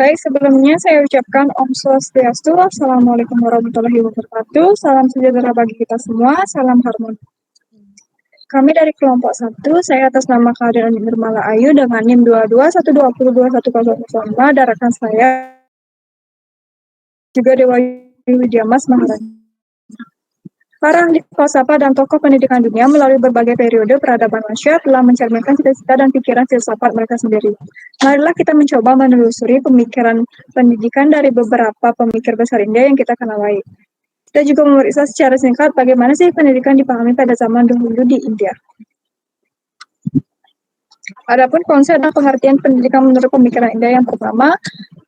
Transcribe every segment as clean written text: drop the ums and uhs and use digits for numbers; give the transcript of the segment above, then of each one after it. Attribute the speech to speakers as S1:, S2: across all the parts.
S1: Baik, sebelumnya saya ucapkan Om Swastiastu, Assalamualaikum warahmatullahi wabarakatuh, salam sejahtera bagi kita semua, salam harmoni. Kami dari kelompok 1, saya atas nama Kehadiran Nirmala Ayu dengan NIM 2212021005 dan rekan saya juga Dewa Widya Mas Maharani. Para ahli falsafah dan tokoh pendidikan dunia melalui berbagai periode peradaban manusia telah mencerminkan cita-cita dan pikiran filsafat mereka sendiri. Marilah kita mencoba menelusuri pemikiran pendidikan dari beberapa pemikir besar India yang kita kenali. Kita juga memeriksa secara singkat bagaimana sih pendidikan dipahami pada zaman dahulu di India. Adapun konsep dan pengertian pendidikan menurut pemikiran India yang pertama,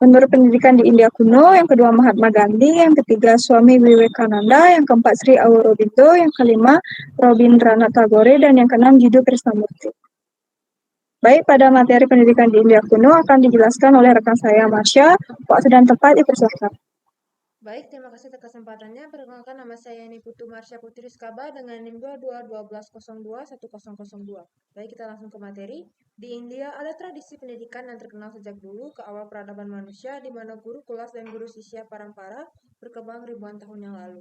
S1: menurut pendidikan di India kuno, yang kedua Mahatma Gandhi, yang ketiga Swami Vivekananda, yang keempat Sri Aurobindo, yang kelima Rabindranath Tagore, dan yang keenam Jiddu Krishnamurti. Baik, pada materi pendidikan di India kuno akan dijelaskan oleh rekan saya Marsha. Waktu dan tempat dipersilakan.
S2: Baik, terima kasih atas kesempatannya. Perkenalkan, nama saya Niputu Marsha Putri Skaba dengan NIM 2212021002. Baik, kita langsung ke materi. Di India ada tradisi pendidikan yang terkenal sejak dulu ke awal peradaban manusia, di mana guru kelas dan guru sisya parampara berkembang ribuan tahun yang lalu.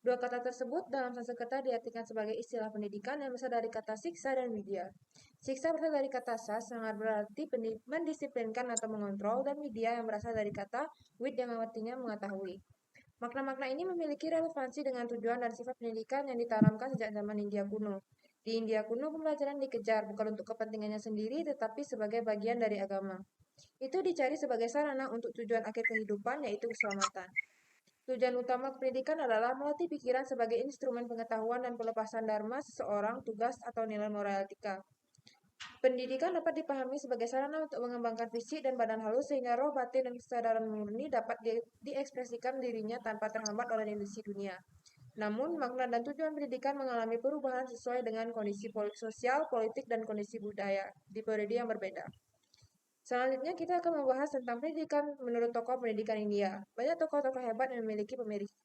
S2: Dua kata tersebut dalam Sanskerta diartikan sebagai istilah pendidikan yang berasal dari kata siksa dan widya. Siksa berasal dari kata sas, sangat berarti mendisiplinkan atau mengontrol, dan widya yang berasal dari kata wid yang artinya mengetahui. Makna-makna ini memiliki relevansi dengan tujuan dan sifat pendidikan yang ditanamkan sejak zaman India kuno. Di India kuno, pembelajaran dikejar bukan untuk kepentingannya sendiri, tetapi sebagai bagian dari agama. Itu dicari sebagai sarana untuk tujuan akhir kehidupan, yaitu keselamatan. Tujuan utama pendidikan adalah melatih pikiran sebagai instrumen pengetahuan dan pelepasan dharma seseorang, tugas, atau nilai moralika. Pendidikan dapat dipahami sebagai sarana untuk mengembangkan fisik dan badan halus sehingga roh, batin, dan kesadaran murni dapat diekspresikan dirinya tanpa terhambat oleh kondisi dunia. Namun, makna dan tujuan pendidikan mengalami perubahan sesuai dengan kondisi sosial, politik, dan kondisi budaya di periode yang berbeda. Selanjutnya, kita akan membahas tentang pendidikan menurut tokoh pendidikan India. Banyak tokoh-tokoh hebat yang memiliki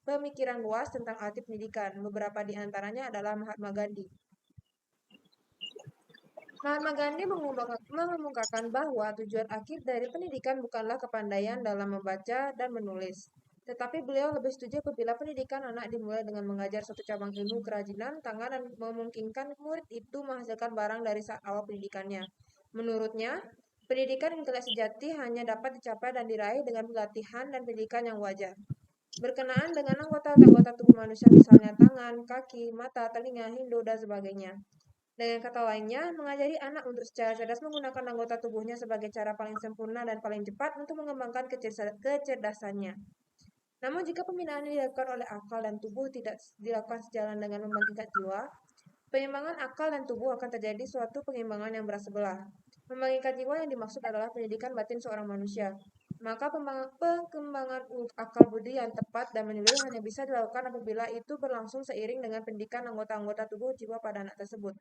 S2: pemikiran luas tentang arti pendidikan. Beberapa di antaranya adalah Mahatma Gandhi. Mahatma Gandhi mengemukakan bahwa tujuan akhir dari pendidikan bukanlah kepandaian dalam membaca dan menulis. Tetapi beliau lebih setuju apabila pendidikan anak dimulai dengan mengajar suatu cabang ilmu kerajinan tangan dan memungkinkan murid itu menghasilkan barang dari saat awal pendidikannya. Menurutnya, pendidikan intelek sejati hanya dapat dicapai dan diraih dengan pelatihan dan pendidikan yang wajar. Berkenaan dengan anggota-anggota tubuh manusia misalnya tangan, kaki, mata, telinga, hindu, dan sebagainya. Dengan kata lainnya, mengajari anak untuk secara cerdas menggunakan anggota tubuhnya sebagai cara paling sempurna dan paling cepat untuk mengembangkan kecerdasannya. Namun jika pembinaan dilakukan oleh akal dan tubuh tidak dilakukan sejalan dengan membangkitkan jiwa, penyimbangan akal dan tubuh akan terjadi suatu pengimbangan yang berat sebelah. Membangkitkan jiwa yang dimaksud adalah pendidikan batin seorang manusia. Maka perkembangan akal budi yang tepat dan menyeluruh hanya bisa dilakukan apabila itu berlangsung seiring dengan pendidikan anggota-anggota tubuh jiwa pada anak tersebut.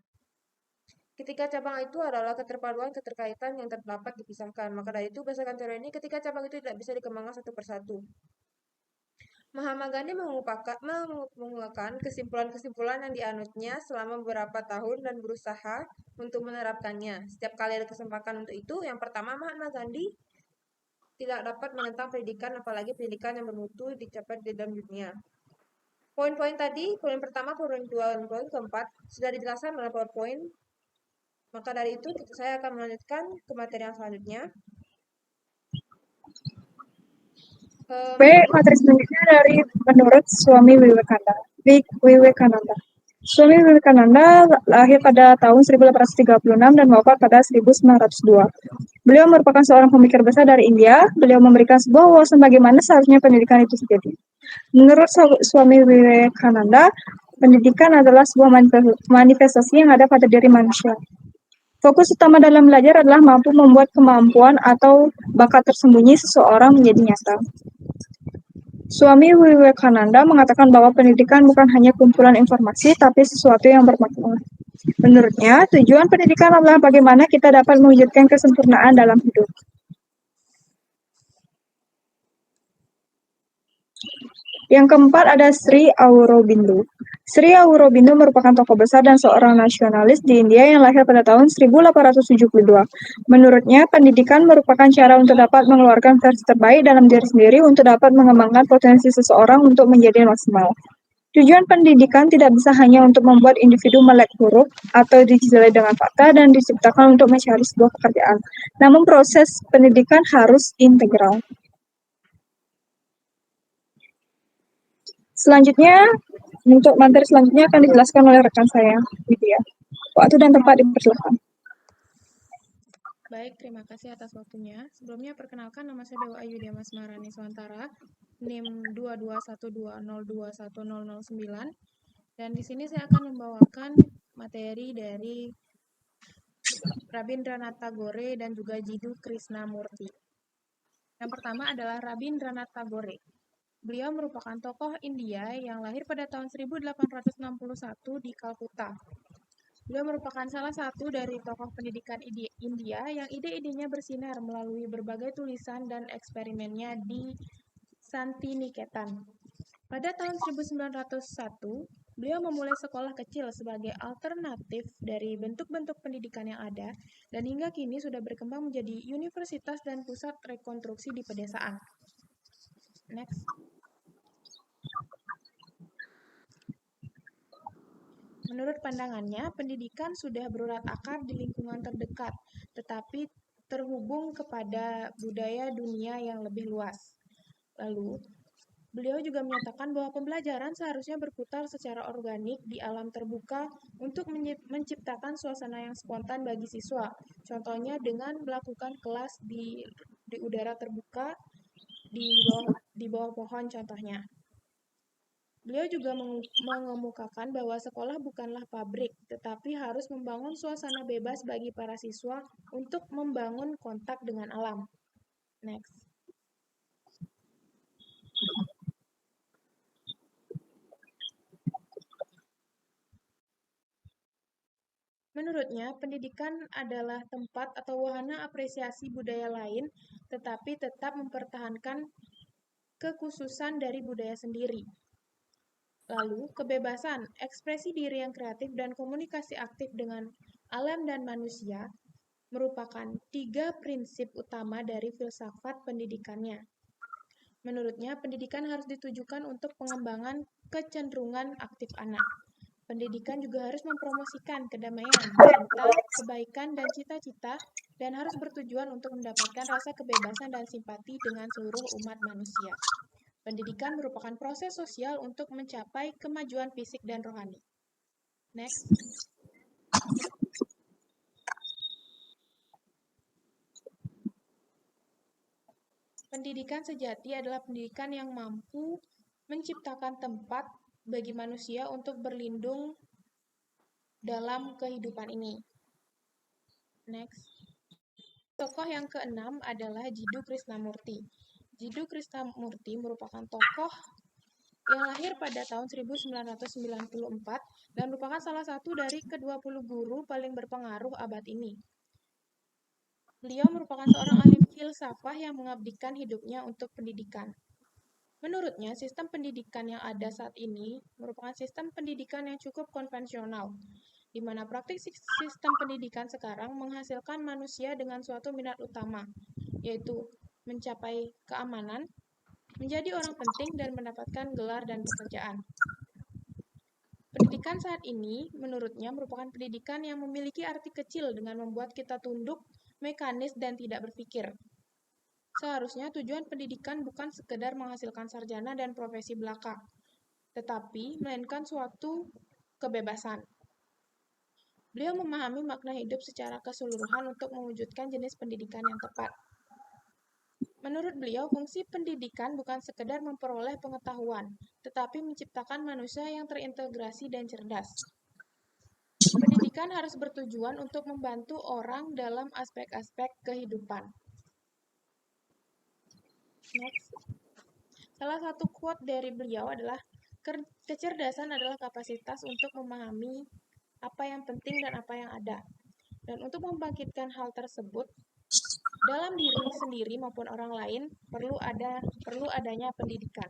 S2: Ketika cabang itu adalah keterpaduan keterkaitan yang tak dapat dipisahkan, maka dari itu berdasarkan teori ini ketika cabang itu tidak bisa dikembangkan satu persatu. Mahatma Gandhi mengemukakan kesimpulan-kesimpulan yang dianutnya selama beberapa tahun dan berusaha untuk menerapkannya. Setiap kali ada kesempatan untuk itu, yang pertama Mahatma Gandhi tidak dapat menentang pendidikan, apalagi pendidikan yang bermutu dicapai di dalam dunia. Poin-poin tadi, poin pertama, poin kedua, dan poin keempat sudah dijelaskan dalam PowerPoint. Maka dari itu, saya akan melanjutkan ke materi yang selanjutnya.
S1: Baik, materi selanjutnya dari menurut Swami Vivekananda. Swami Vivekananda lahir pada tahun 1836 dan wafat pada 1902. Beliau merupakan seorang pemikir besar dari India. Beliau memberikan sebuah wawasan bagaimana seharusnya pendidikan itu terjadi. Menurut Swami Vivekananda, pendidikan adalah sebuah manifestasi yang ada pada diri manusia. Fokus utama dalam belajar adalah mampu membuat kemampuan atau bakat tersembunyi seseorang menjadi nyata. Swami Vivekananda mengatakan bahwa pendidikan bukan hanya kumpulan informasi, tapi sesuatu yang bermakna. Menurutnya, tujuan pendidikan adalah bagaimana kita dapat mewujudkan kesempurnaan dalam hidup. Yang keempat ada Sri Aurobindo. Sri Aurobindo merupakan tokoh besar dan seorang nasionalis di India yang lahir pada tahun 1872. Menurutnya, pendidikan merupakan cara untuk dapat mengeluarkan versi terbaik dalam diri sendiri untuk dapat mengembangkan potensi seseorang untuk menjadi maksimal. Tujuan pendidikan tidak bisa hanya untuk membuat individu melek huruf atau dijalani dengan fakta dan diciptakan untuk mencari sebuah pekerjaan. Namun proses pendidikan harus integral. Selanjutnya, untuk materi selanjutnya akan dijelaskan oleh rekan saya, Widya. Waktu dan tempat dipersilakan.
S3: Baik, terima kasih atas waktunya. Sebelumnya perkenalkan, nama saya Dewa Ayu Diamas Maharani Swantara, NIM 22120210009. Dan di sini saya akan membawakan materi dari Rabindranath Tagore dan juga Jiddu Krishnamurti. Yang pertama adalah Rabindranath Tagore. Beliau merupakan tokoh India yang lahir pada tahun 1861 di Kalkuta. Beliau merupakan salah satu dari tokoh pendidikan India yang ide-idenya bersinar melalui berbagai tulisan dan eksperimennya di Santiniketan. Pada tahun 1901, beliau memulai sekolah kecil sebagai alternatif dari bentuk-bentuk pendidikan yang ada, dan hingga kini sudah berkembang menjadi universitas dan pusat rekonstruksi di pedesaan. Next. Menurut pandangannya, pendidikan sudah berurat akar di lingkungan terdekat, tetapi terhubung kepada budaya dunia yang lebih luas. Lalu, beliau juga menyatakan bahwa pembelajaran seharusnya berputar secara organik di alam terbuka untuk menciptakan suasana yang spontan bagi siswa. Contohnya dengan melakukan kelas di udara terbuka, di bawah pohon contohnya. Beliau juga mengemukakan bahwa sekolah bukanlah pabrik, tetapi harus membangun suasana bebas bagi para siswa untuk membangun kontak dengan alam. Next. Menurutnya, pendidikan adalah tempat atau wahana apresiasi budaya lain, tetapi tetap mempertahankan kekhususan dari budaya sendiri. Lalu, kebebasan, ekspresi diri yang kreatif dan komunikasi aktif dengan alam dan manusia merupakan 3 prinsip utama dari filsafat pendidikannya. Menurutnya, pendidikan harus ditujukan untuk pengembangan kecenderungan aktif anak. Pendidikan juga harus mempromosikan kedamaian, cinta, kebaikan, dan cita-cita, dan harus bertujuan untuk mendapatkan rasa kebebasan dan simpati dengan seluruh umat manusia. Pendidikan merupakan proses sosial untuk mencapai kemajuan fisik dan rohani. Next. Pendidikan sejati adalah pendidikan yang mampu menciptakan tempat bagi manusia untuk berlindung dalam kehidupan ini. Next. Tokoh yang keenam adalah Jiddu Krishnamurti. Jiddu Krishnamurti merupakan tokoh yang lahir pada tahun 1994 dan merupakan salah satu dari ke-20 guru paling berpengaruh abad ini. Beliau merupakan seorang ahli filsafah yang mengabdikan hidupnya untuk pendidikan. Menurutnya, sistem pendidikan yang ada saat ini merupakan sistem pendidikan yang cukup konvensional, di mana praktik sistem pendidikan sekarang menghasilkan manusia dengan suatu minat utama, yaitu mencapai keamanan, menjadi orang penting, dan mendapatkan gelar dan pekerjaan. Pendidikan saat ini, menurutnya, merupakan pendidikan yang memiliki arti kecil dengan membuat kita tunduk, mekanis, dan tidak berpikir. Seharusnya tujuan pendidikan bukan sekedar menghasilkan sarjana dan profesi belaka, tetapi melainkan suatu kebebasan. Beliau memahami makna hidup secara keseluruhan untuk mewujudkan jenis pendidikan yang tepat. Menurut beliau, fungsi pendidikan bukan sekedar memperoleh pengetahuan, tetapi menciptakan manusia yang terintegrasi dan cerdas. Pendidikan harus bertujuan untuk membantu orang dalam aspek-aspek kehidupan. Next. Salah satu quote dari beliau adalah, kecerdasan adalah kapasitas untuk memahami apa yang penting dan apa yang ada. Dan untuk membangkitkan hal tersebut dalam diri sendiri maupun orang lain perlu adanya pendidikan.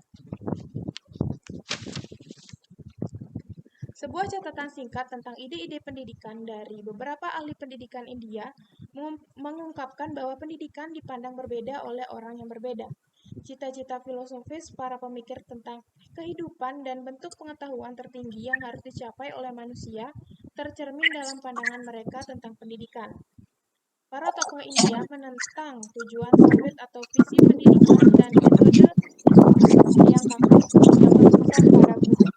S3: Sebuah catatan singkat tentang ide-ide pendidikan dari beberapa ahli pendidikan India mengungkapkan bahwa pendidikan dipandang berbeda oleh orang yang berbeda. Cita-cita filosofis para pemikir tentang kehidupan dan bentuk pengetahuan tertinggi yang harus dicapai oleh manusia tercermin dalam pandangan mereka tentang pendidikan. Para tokoh India menentang tujuan sempit atau visi pendidikan dan metode yang kaku yang berpusat pada guru.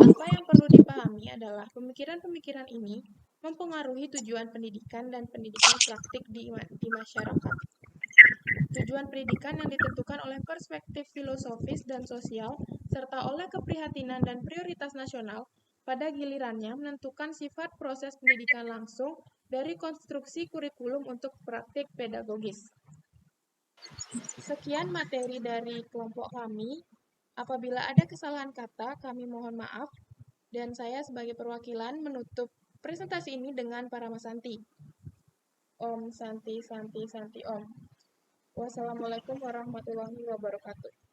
S3: Apa yang perlu dipahami adalah pemikiran-pemikiran ini mempengaruhi tujuan pendidikan dan pendidikan praktik di masyarakat. Tujuan pendidikan yang ditentukan oleh perspektif filosofis dan sosial, serta oleh keprihatinan dan prioritas nasional, pada gilirannya menentukan sifat proses pendidikan langsung dari konstruksi kurikulum untuk praktik pedagogis. Sekian materi dari kelompok kami. Apabila ada kesalahan kata, kami mohon maaf. Dan saya sebagai perwakilan menutup presentasi ini dengan Parama Santi. Om Santi Santi Santi Om. Wassalamualaikum warahmatullahi wabarakatuh.